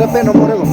Ada nomornya kok.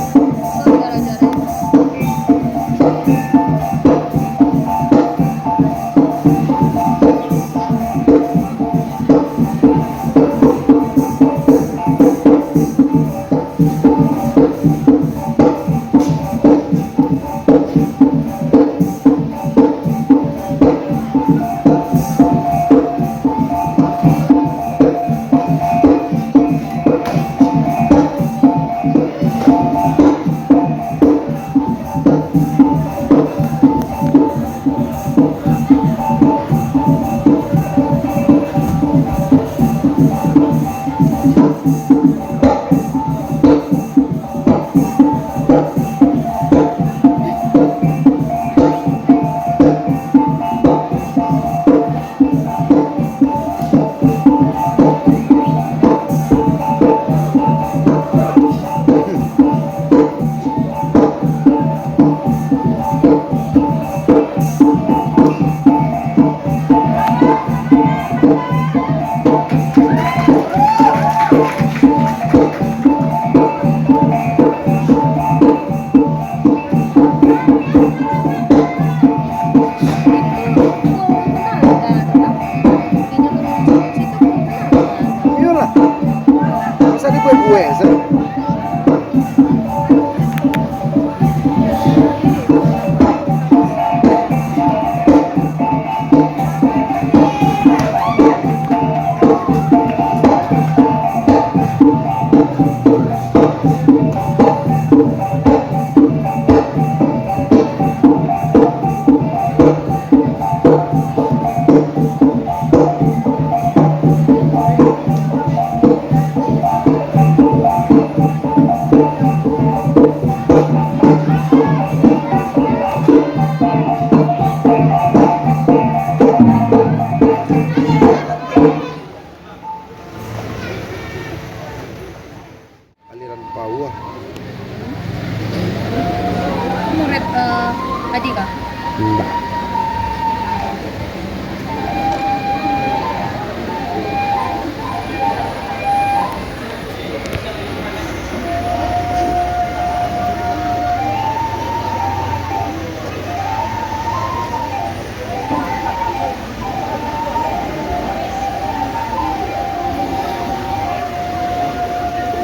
Aliran bawah. Murid adik kah? Enggak.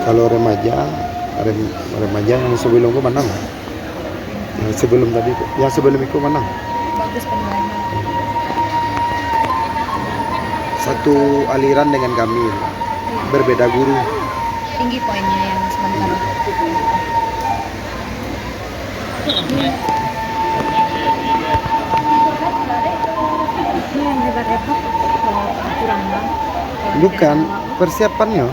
Kalau remaja yang sebelumku menang. Yang sebelum itu menang. Bagus penilaiannya. Satu aliran dengan kami, berbeda guru. Tinggi poinnya yang sementara. Ini yang hebat-hebat kalau kurang bang. Bukan persiapannya.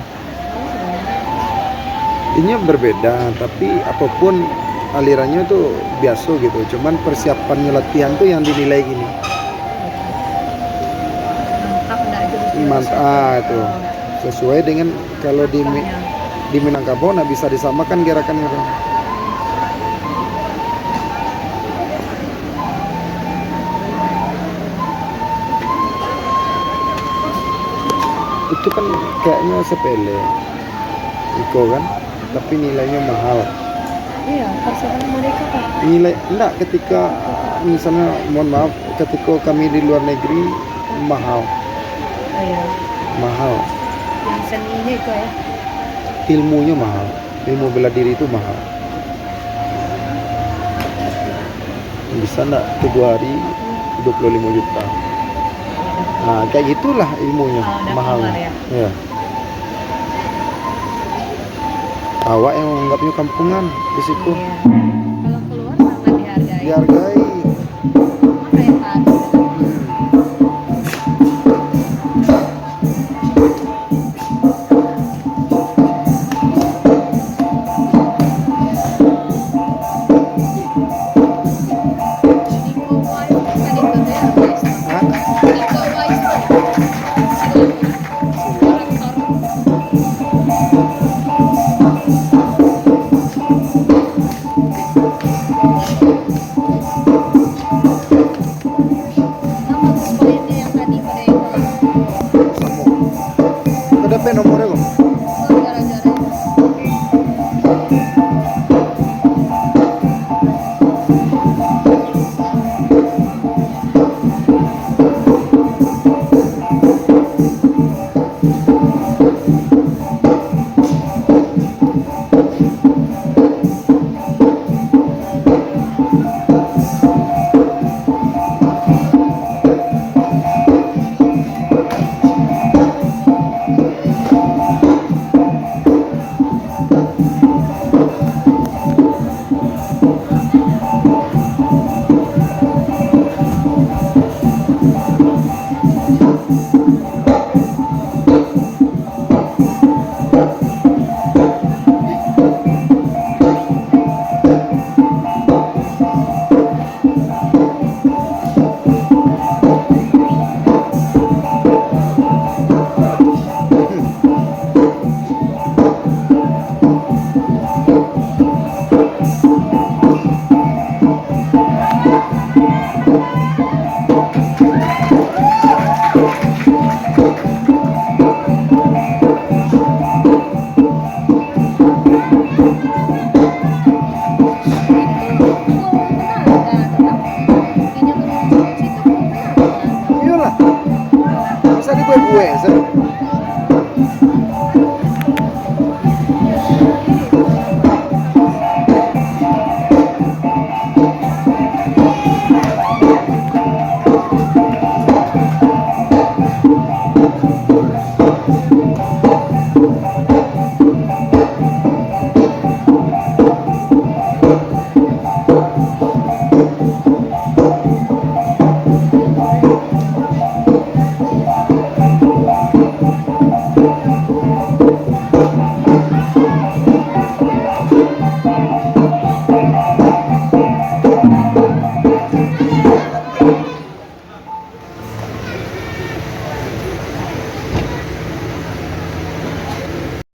Ini berbeda, tapi apapun alirannya tuh biasa gitu. Cuman persiapannya latihan tuh yang dinilai gini. Mantap itu. Sesuai dengan kalau di Minangkabau nah bisa disamakan gerakannya. Itu kan kayaknya sepele. Iko kan? Tapi nilainya mahal. Iya, persiapan mereka Pak. Nilai enggak ketika misalnya mohon maaf ketika kami di luar negeri mahal. Oh, iya. Mahal. Yang seninya itu ya. Ilmunya mahal. Ilmu bela diri itu mahal. Bisa enggak 3 hari 25 juta. Nah, kayak gitulah ilmunya mahal. Ya. Awak yang menganggapnya kampungan di situ. Iya. Kalau keluar sangat dihargai. Dihargai. Makanya Pak. berapa nomornya kok?